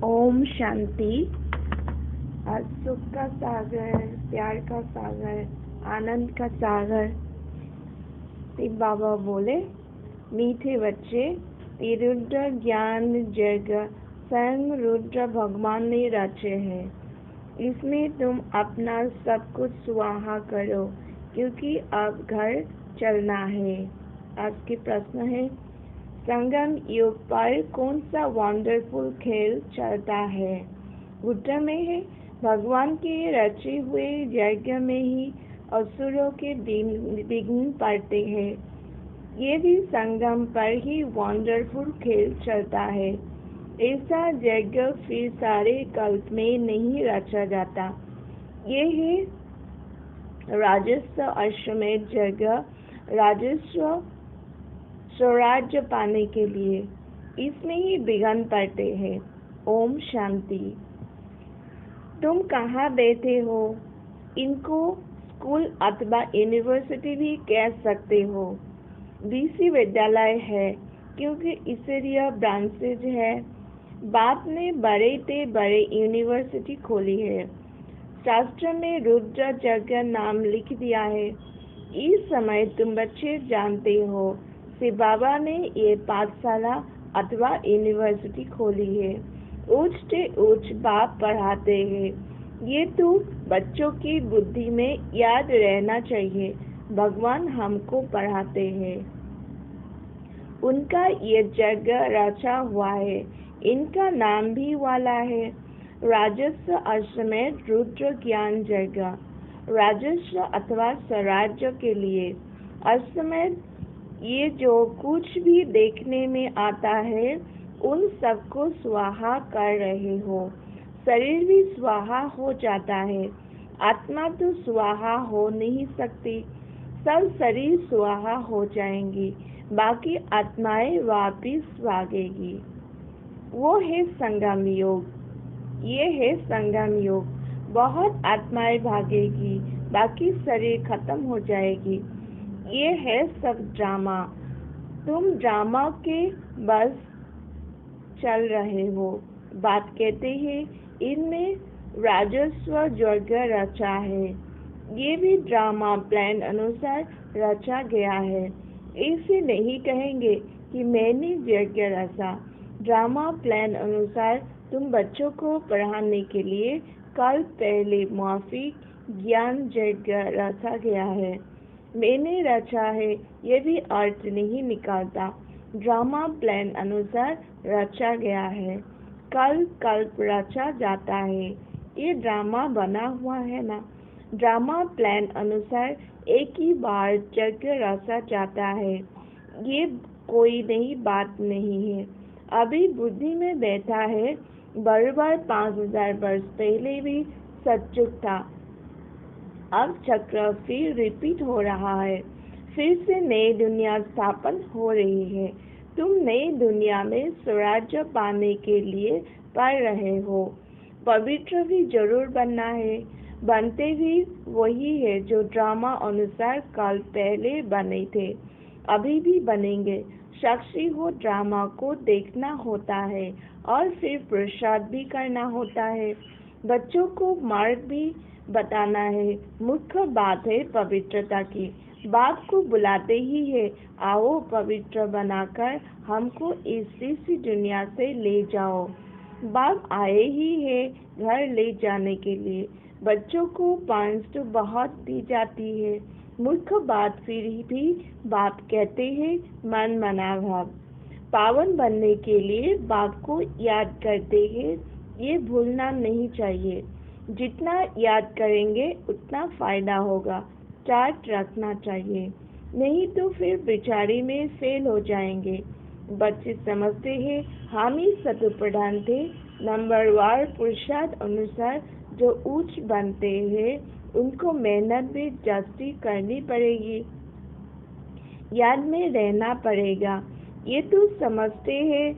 ओम शांति। आज सुख का सागर, प्यार का सागर, आनंद का सागर। शिव बाबा बोले, मीठे बच्चे, ये रुद्र ज्ञान जग स्वयं रुद्र भगवान ने रचे हैं। इसमें तुम अपना सब कुछ स्वाहा करो, क्योंकि अब घर चलना है। आज के प्रश्न है, संगम युग पर कौन सा वंडरफुल खेल चलता है? उत्तर में है, भगवान के रचे हुए यज्ञ में ही असुरों के विघ्न पड़ते हैं। ये भी संगम पर ही वंडरफुल खेल चलता है। ऐसा यज्ञ फिर सारे कल्प में नहीं रचा जाता। ये है राजस्व अश्वमेध यज्ञ, राजस्व स्वराज्य पाने के लिए। इसमें ही विघ्न पड़ते हैं। ओम शांति। तुम कहाँ बैठे हो? इनको स्कूल अथवा यूनिवर्सिटी भी कह सकते हो। विश्वविद्यालय है, क्योंकि इसलिए ब्रांचेज है। बाप ने बड़े से बड़े यूनिवर्सिटी खोली है। शास्त्र में रुद्र यज्ञ नाम लिख दिया है। इस समय तुम बच्चे जानते हो, शिव बाबा ने ये पाठशाला अथवा यूनिवर्सिटी खोली है। उच्च से उच्च बाप पढ़ाते हैं। ये तो बच्चों की बुद्धि में याद रहना चाहिए। भगवान हमको पढ़ाते हैं। उनका ये जगह रचा हुआ है। इनका नाम भी वाला है, राजस्व अश्वमेध रुद्र ज्ञान जगह। राजस्व अथवा स्वराज्य के लिए। अश्वमेध, ये जो कुछ भी देखने में आता है उन सबको स्वाहा कर रहे हो। शरीर भी स्वाहा हो जाता है। आत्मा तो स्वाहा हो नहीं सकती। सब शरीर स्वाहा हो जाएंगी, बाकी आत्माएं वापिस भागेगी। वो है संगम योग। ये है संगम योग। बहुत आत्माएं भागेगी, बाकी शरीर खत्म हो जाएगी। ये है सब ड्रामा। तुम ड्रामा के बस चल रहे हो। बात कहते हैं, इनमें राजस्व यज्ञ रचा है। ये भी ड्रामा प्लान अनुसार रचा गया है। ऐसे नहीं कहेंगे कि मैंने यज्ञ रचा। ड्रामा प्लान अनुसार तुम बच्चों को पढ़ाने के लिए कल पहले माफिक ज्ञान यज्ञ रचा गया है। मैंने रचा है, ये भी अर्थ नहीं निकालता। ड्रामा प्लान अनुसार रचा गया है। कल कल्प रचा जाता है। ये ड्रामा बना हुआ है ना। ड्रामा प्लान अनुसार एक ही बार यज्ञ रचा जाता है। ये कोई नई बात नहीं है। अभी बुद्धि में बैठा है, बराबर 5000 वर्ष पहले भी सतयुग था। अब चक्र फिर रिपीट हो रहा है। फिर से नई दुनिया स्थापन हो रही है। तुम नई दुनिया में स्वराज्य पाने के लिए पढ़ रहे हो। पवित्र भी जरूर बनना है। बनते भी वही है जो ड्रामा अनुसार कल पहले बने थे, अभी भी बनेंगे। साक्षी हो ड्रामा को देखना होता है और फिर प्रसाद भी करना होता है। बच्चों को मार्ग भी बताना है। मुख्य बात है पवित्रता की। बाप को बुलाते ही है, आओ पवित्र बनाकर हमको इस सी दुनिया से ले जाओ। बाप आए ही है घर ले जाने के लिए। बच्चों को पांच तो बहुत दी जाती है। मुख्य बात फिर भी बाप कहते हैं, मन मना भाव। पावन बनने के लिए बाप को याद करते हैं, ये भूलना नहीं चाहिए। जितना याद करेंगे उतना फायदा होगा। चार्ट रखना चाहिए, नहीं तो फिर बिचारी में फेल हो जाएंगे। बच्चे समझते हैं हम ही सतु प्रधान थे। नंबरवार पुरुषार्थ अनुसार जो उच्च बनते हैं उनको मेहनत भी जास्ती करनी पड़ेगी, याद में रहना पड़ेगा। ये तो समझते हैं।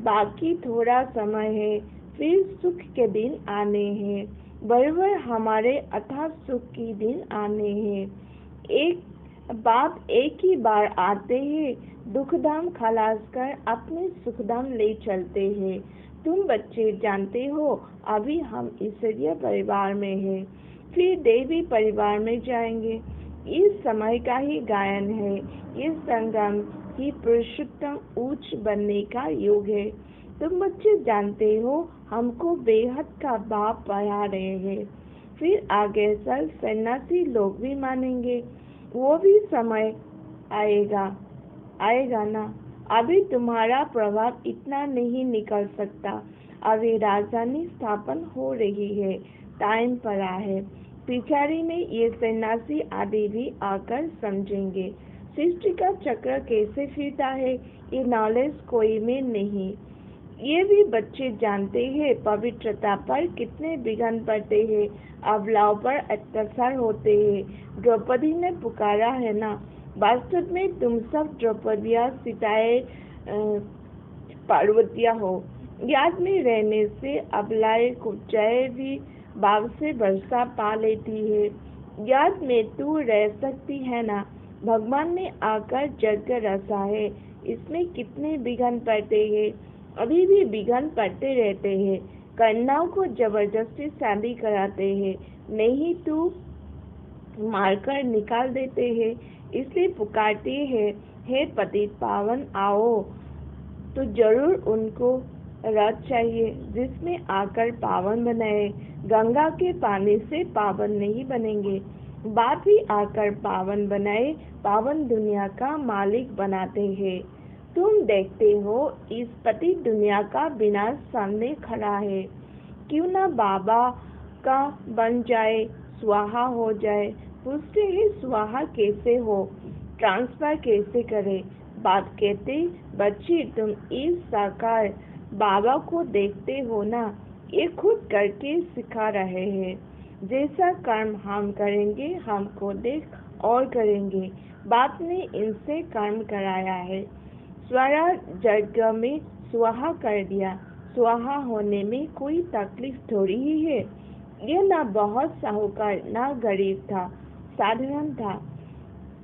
बाकी थोड़ा समय है, फिर सुख के दिन आने हैं। बराबर हमारे अथाह सुख के दिन आने हैं। एक बाप एक ही बार आते हैं, दुखधाम खलास कर अपने सुखधाम ले चलते हैं। तुम बच्चे जानते हो, अभी हम ईश्वरीय परिवार में हैं, फिर देवी परिवार में जाएंगे। इस समय का ही गायन है, इस संगम ही पुरुषोत्तम उच्च बनने का युग है। तुम बच्चे जानते हो, हमको बेहद का बाप पढ़ा रहे हैं। फिर आगे चल सन्यासी लोग भी मानेंगे, वो भी समय आएगा ना। अभी तुम्हारा प्रभाव इतना नहीं निकल सकता। अभी राजधानी स्थापन हो रही है, टाइम पड़ा है। पिछाड़ी में ये सन्यासी आदि भी आकर समझेंगे सृष्टि का चक्र कैसे फिरता है। ये नॉलेज कोई में नहीं। ये भी बच्चे जानते हैं पवित्रता पर कितने विघ्न पड़ते हैं, अबलाओं पर अत्याचार होते हैं। द्रौपदी ने पुकारा है ना, वास्तव में तुम सब द्रौपदिया सीताएं पार्वतिया हो। याद में रहने से अबलाएं कुचाए भी भाव से वर्षा पा लेती है। याद में तू रह सकती है ना। भगवान ने आकर जग रचा है, इसमें कितने विघ्न पड़ते हैं, अभी भी विघ्न पड़ते रहते हैं। कन्याओं को जबरदस्ती शादी कराते हैं, नहीं तू मारकर निकाल देते हैं। इसलिए पुकारते हैं, हे पतित पावन आओ। तो जरूर उनको रथ चाहिए जिसमें आकर पावन बनाए। गंगा के पानी से पावन नहीं बनेंगे, बाप ही आकर पावन बनाए, पावन दुनिया का मालिक बनाते हैं। तुम देखते हो इस पति दुनिया का विनाश सामने खड़ा है। क्यों ना बाबा का बन जाए, स्वाहा हो जाए। पूछते हैं स्वाहा कैसे हो, ट्रांसफर कैसे करे। बाप कहते, बच्ची तुम इस साकार बाबा को देखते हो ना, ये खुद करके सिखा रहे हैं। जैसा कर्म हम करेंगे, हमको देख और करेंगे। बाप ने इनसे कर्म कराया है, स्वरा यज्ञ में स्वाहा कर दिया। स्वाहा होने में कोई तकलीफ थोड़ी ही है। ये ना बहुत साहूकार ना गरीब था, साधारण था।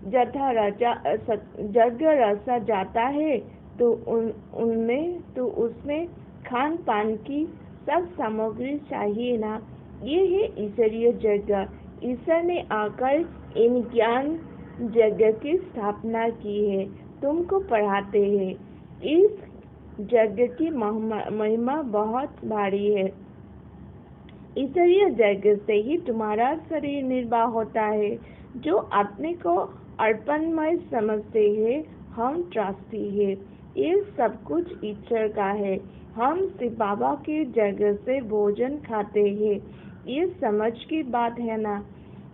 जथा यज्ञ रचा जाता है तो उसमें खान पान की सब सामग्री चाहिए ना। ये है ईश्वरीय यज्ञ। ईश्वर ने आकर इन ज्ञान यज्ञ की स्थापना की है, तुमको पढ़ाते हैं। इस यज्ञ की महिमा बहुत भारी है। ईश्वरीय यज्ञ से ही तुम्हारा शरीर निर्वाह होता है। जो अपने को अर्पणमय समझते हैं, हम त्रासती है, ये सब कुछ ईश्वर का है। हम शिव बाबा के यज्ञ से भोजन खाते हैं, ये समझ की बात है ना।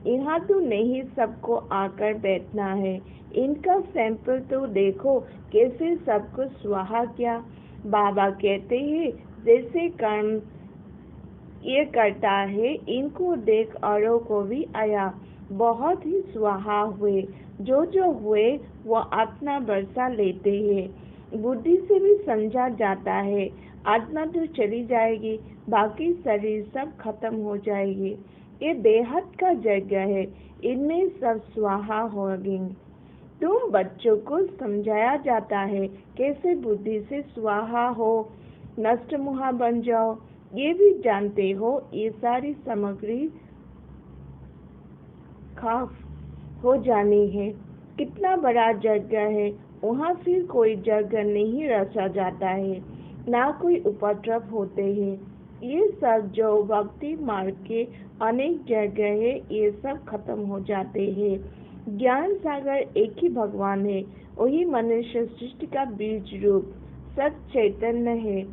यहाँ तो नहीं सबको आकर बैठना है। इनका सैंपल तो देखो कैसे सब कुछ स्वाहा किया। बाबा कहते हैं जैसे कर्म ये करता है, इनको देख औरों को भी आया, बहुत ही स्वाहा हुए। जो हुए वो अपना बरसा लेते हैं। बुद्धि से भी समझा जाता है, आत्मा तो चली जाएगी, बाकी शरीर सब खत्म हो जाएगी। ये बेहद का यज्ञ है, इनमें सब स्वाहा होंगे। तुम बच्चों को समझाया जाता है कैसे बुद्धि से स्वाहा हो, नष्ट मुहा बन जाओ। ये भी जानते हो ये सारी सामग्री खाफ हो जानी है। कितना बड़ा यज्ञ है, वहाँ फिर कोई यज्ञ नहीं रचा जाता है, ना कोई उपद्रव होते हैं। ये सब जो भक्ति मार्ग के अनेक यज्ञ है, ये सब खत्म हो जाते हैं। ज्ञान सागर एक ही भगवान है, वही मनुष्य सृष्टि का बीज रूप सत चैतन्य है।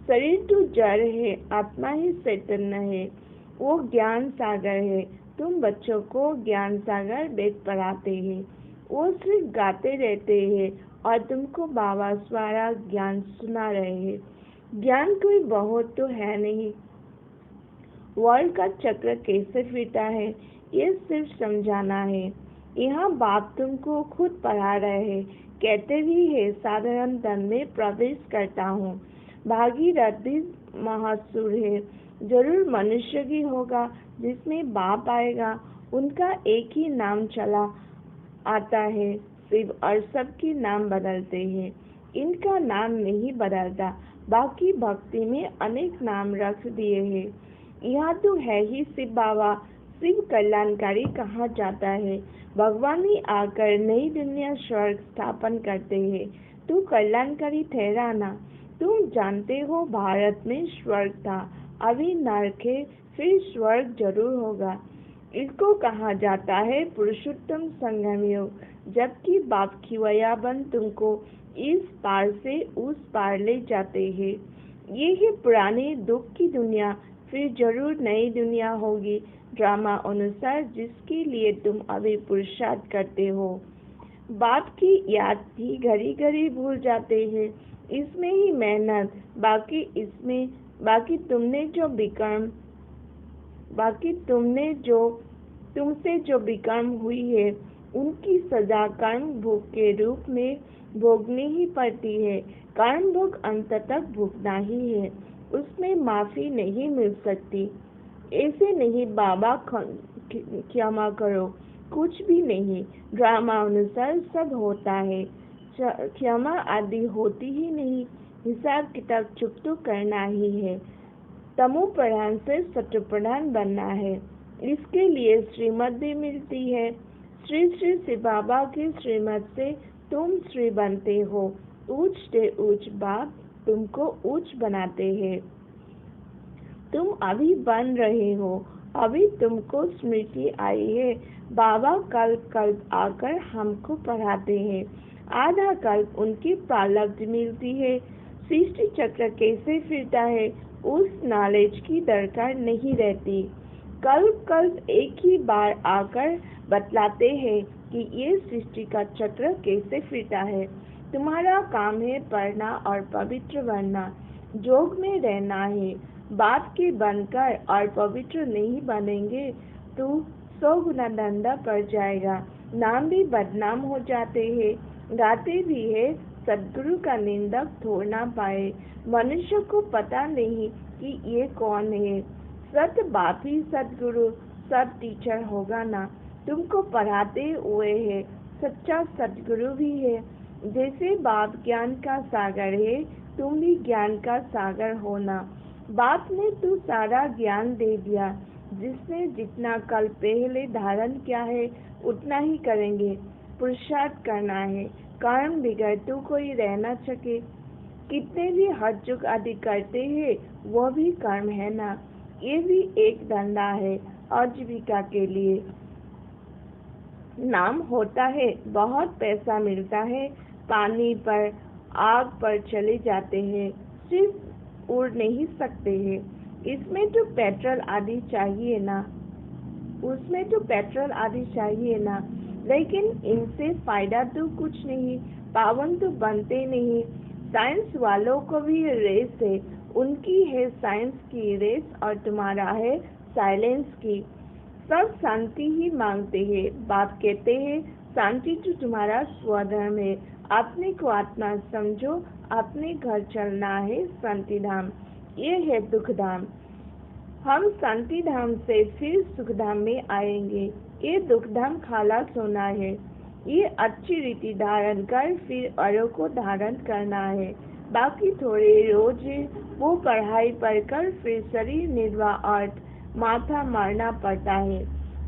शरीर तो जड़ है, आत्मा ही चैतन्य है, वो ज्ञान सागर है। तुम बच्चों को ज्ञान सागर वेद पढ़ाते हैं, वो सिर्फ गाते रहते हैं और तुमको बाबा द्वारा ज्ञान सुना रहे हैं। ज्ञान कोई बहुत तो है नहीं, वर्ल्ड का चक्र कैसे फिरता है ये सिर्फ समझाना है। यहाँ बाप तुमको खुद पढ़ा रहे हैं, कहते भी है साधारण धन में प्रवेश करता हूँ। भागीरथी महासुर है, जरूर मनुष्य ही होगा जिसमें बाप आएगा। उनका एक ही नाम चला आता है, शिव, और सबके नाम बदलते हैं। इनका नाम नहीं बदलता, बाकी भक्ति में अनेक नाम रख दिए हैं। यहाँ तो है ही शिव बाबा, शिव कल्याणकारी कहा जाता है। भगवान ही आकर नई दुनिया स्वर्ग स्थापन करते हैं। तू कल्याणकारी ठहरा ना। तुम जानते हो भारत में स्वर्ग था, अभी नरक है, फिर स्वर्ग जरूर होगा। इसको कहा जाता है पुरुषोत्तम संगम योग। जबकि बाप खिवैयाबन तुमको इस पार से उस पार ले जाते हैं। ये है पुरानी दुख की दुनिया, फिर जरूर नई दुनिया होगी ड्रामा अनुसार, जिसके लिए तुम अभी पुरुषार्थ करते हो। बाप की याद भी घड़ी घड़ी भूल जाते हैं। इसमें ही मेहनत, बाकी तुमसे जो विकर्म हुई है, उनकी सजा कर्म भोग के रूप में भोगनी ही पड़ती है। कर्म भोग अंत तक भोगना ही है, उसमें माफी नहीं मिल सकती। ऐसे नहीं बाबा क्षमा करो, कुछ भी नहीं, ड्रामा अनुसार सब होता है, क्षमा आदि होती ही नहीं। हिसाब किताब चुप तो करना ही है। तमो प्रधान से सत्व प्रधान बनना है। इसके लिए श्रीमत भी मिलती है। श्री श्री शिव बाबा की श्रीमत से तुम श्री बनते हो। ऊंच से ऊंच बाप तुमको ऊंच बनाते हैं। तुम अभी बन रहे हो, अभी तुमको स्मृति आई है। बाबा कल्प कल्प आकर हमको पढ़ाते हैं। आधा कल्प उनकी प्रालब्ध मिलती है। सृष्टि चक्र कैसे फिरता है, उस नॉलेज की दरकार नहीं रहती। कल्प कल्प एक ही बार आकर बतलाते हैं कि ये सृष्टि का चक्र कैसे फिरता है। तुम्हारा काम है पढ़ना और पवित्र बनना, जोग में रहना है। बाप के बनकर और पवित्र नहीं बनेंगे तो 100 गुना धंधा पड़ जाएगा। नाम भी बदनाम हो जाते हैं। गाते भी है सदगुरु का निंदक थोड़ ना पाए। मनुष्य को पता नहीं कि ये कौन है। सत बाप ही सदगुरु, सब टीचर होगा ना। तुमको पढ़ाते हुए है, सच्चा सदगुरु भी है। जैसे बाप ज्ञान का सागर है, तुम भी ज्ञान का सागर हो ना। बाप ने तो सारा ज्ञान दे दिया। जिसने जितना कल पहले धारण किया है, उतना ही करेंगे। पुरुषार्थ करना है, कर्म बिगड़ तो कोई रह न सके। कितने भी हठ चुक आदि करते हैं, वो भी कर्म है ना। ये भी एक धंधा है आजीविका के लिए। नाम होता है, बहुत पैसा मिलता है, पानी पर आग पर चले जाते हैं, सिर्फ उड़ नहीं सकते हैं। इसमें तो पेट्रोल आदि चाहिए ना, उसमें तो पेट्रोल आदि चाहिए ना। लेकिन इनसे फायदा तो कुछ नहीं, पावन तो बनते नहीं। साइंस वालों को भी रेस है, उनकी है साइंस की रेस और तुम्हारा है साइलेंस की। सब शांति ही मांगते हैं। बाप कहते हैं शांति तो तुम्हारा स्वधर्म है। अपने को आत्मा समझो, अपने घर चलना है शांति धाम। ये है दुख धाम। हम शांति धाम से फिर सुख धाम में आएंगे। ये दुख धाम खाला सोना है। ये अच्छी रीति धारण कर फिर औरों को धारण करना है। बाकी थोड़े रोज वो पढ़ाई पढ़कर फिर शरीर निर्वाह और माथा मारना पड़ता है।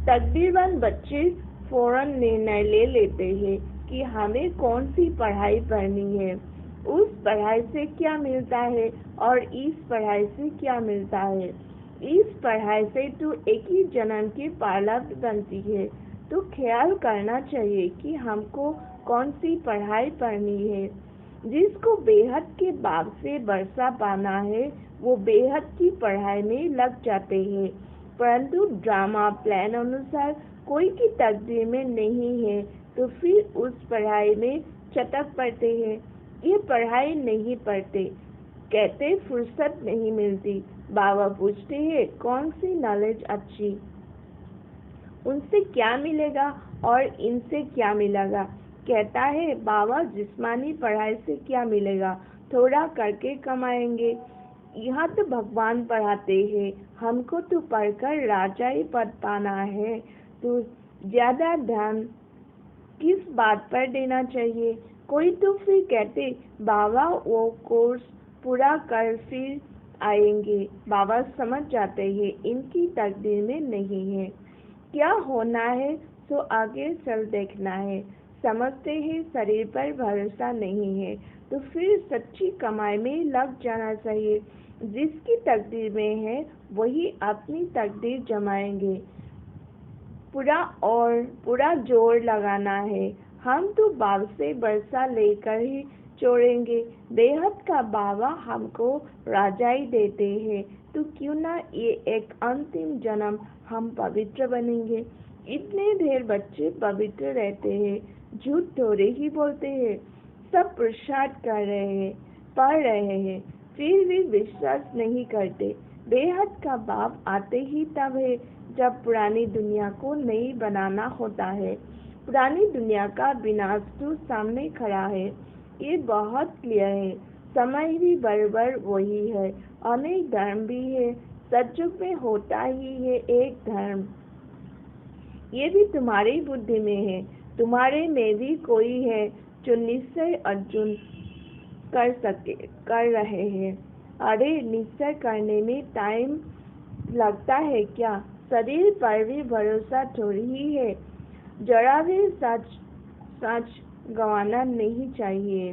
तकदीरवान बच्चे फौरन निर्णय ले लेते हैं कि हमें कौन सी पढ़ाई पढ़नी है, उस पढ़ाई से क्या मिलता है और इस पढ़ाई से क्या मिलता है। इस पढ़ाई से तो एक ही जन्म की प्रारब्ध बनती है। तो ख्याल करना चाहिए कि हमको कौन सी पढ़ाई पढ़नी है। जिसको बेहद के बाग से बरसा पाना है, वो बेहद की पढ़ाई में लग जाते हैं। परंतु ड्रामा प्लान अनुसार कोई की तकदीर में नहीं है, तो फिर उस पढ़ाई में चटक पड़ते हैं। ये पढ़ाई नहीं पढ़ते, कहते फुर्सत नहीं मिलती। बाबा पूछते हैं कौन सी नॉलेज अच्छी, उनसे क्या मिलेगा और इनसे क्या मिलेगा। कहता है बाबा जिस्मानी पढ़ाई से क्या मिलेगा, थोड़ा करके कमाएंगे। यहाँ तो भगवान पढ़ाते हैं, हमको तो पढ़कर राजाई पद पाना है। तो ज्यादा ध्यान किस बात पर देना चाहिए, कोई तो फिर कहते बाबा वो कोर्स पूरा कर फिर आएंगे। बाबा समझ जाते हैं इनकी तकदीर में नहीं है, क्या होना है सो आगे चल देखना है। समझते हैं शरीर पर भरोसा नहीं है तो फिर सच्ची कमाई में लग जाना चाहिए। जिसकी तकदीर में है वही अपनी तकदीर जमाएंगे। पूरा जोर लगाना है। हम तो बाप से बरसा लेकर ही छोड़ेंगे। बेहद का बाबा हमको राजाई देते हैं तो क्यों ना ये एक अंतिम जन्म हम पवित्र बनेंगे। इतने ढेर बच्चे पवित्र रहते हैं, झूठ थोड़े ही बोलते हैं। सब पुरुषार्थ कर रहे हैं, पढ़ रहे हैं, फिर भी विश्वास नहीं करते। बेहद का बाप आते ही तब है जब पुरानी दुनिया को नई बनाना होता है। पुरानी दुनिया का विनाश तो सामने खड़ा है, ये बहुत क्लियर है। समय भी बराबर वही है, अनेक धर्म भी है, सतयुग में होता ही है एक धर्म। ये भी तुम्हारी बुद्धि में है, तुम्हारे में भी कोई है जो निश्चय अर्जुन कर रहे हैं। अरे निश्चय करने में टाइम लगता है क्या? शरीर पर भी भरोसा थोड़ी ही है। जरा भी सच गंवाना नहीं चाहिए।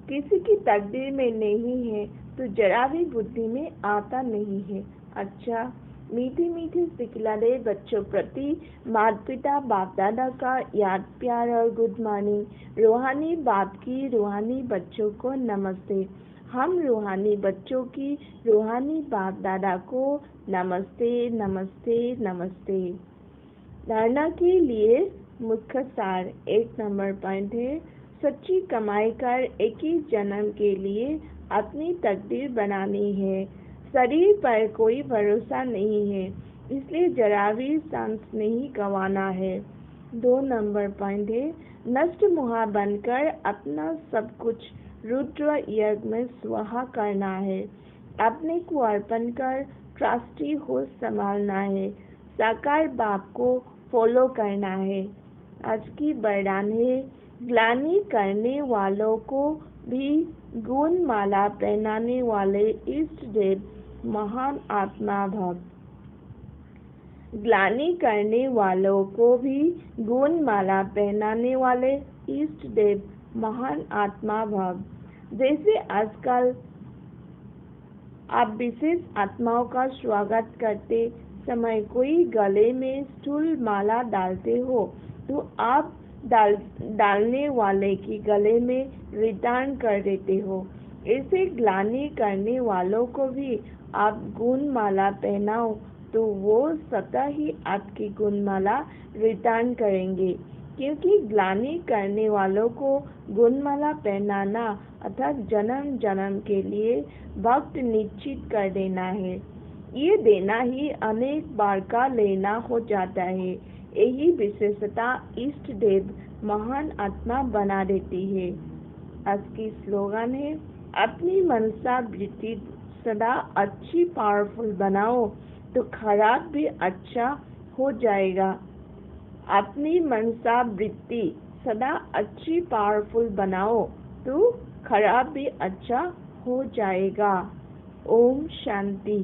किसी की तकदीर में नहीं है तो जरा भी बुद्धि में आता नहीं है। अच्छा, मीठे मीठे सिखलाते बच्चों प्रति माता पिता बाप दादा का याद प्यार और गुड मॉर्निंग। रूहानी बाप की रूहानी बच्चों को नमस्ते। हम रूहानी बच्चों की रूहानी बाप दादा को नमस्ते नमस्ते नमस्ते। धारणा के लिए मुख्य सार 1 नंबर पॉइंट है, सच्ची कमाई कर एक ही जन्म के लिए अपनी तकदीर बनानी है। शरीर पर कोई भरोसा नहीं है, इसलिए जरा भी सांस नहीं गंवाना है। 2 नंबर पॉइंट है, नष्ट मुहा बनकर अपना सब कुछ रुद्र यज्ञ में स्वाहा करना है। अपने को अर्पण कर ट्रस्टी हो संभालना है। साकार बाप को फॉलो करना है। आज की वरदान है, ग्लानि करने वालों को भी गुण माला पहनाने वाले इष्ट देव महान आत्मा भव। ग्लानि करने वालों को भी गुण माला पहनाने वाले इष्ट देव महान आत्मा भव। जैसे आजकल आप विशेष आत्माओं का स्वागत करते समय कोई गले में स्थूल माला डालते हो तो आप डालने वाले की गले में रिटर्न कर देते हो। ऐसे ग्लानि करने वालों को भी आप गुण माला पहनाओ तो वो स्वतः ही आपकी गुण माला रिटर्न करेंगे, क्योंकि ग्लानि करने वालों को गुण माला पहनाना अर्थात जन्म जन्म के लिए वक्त निश्चित कर देना है। ये देना ही अनेक बार का लेना हो जाता है। यही विशेषता इष्ट देव महान आत्मा बना देती है। आज की स्लोगन है, अपनी मनसा वृत्ति सदा अच्छी पावरफुल बनाओ तो खराब भी अच्छा हो जाएगा। अपनी मनसा वृत्ति सदा अच्छी पावरफुल बनाओ तो खराब भी अच्छा हो जाएगा। ओम शांति।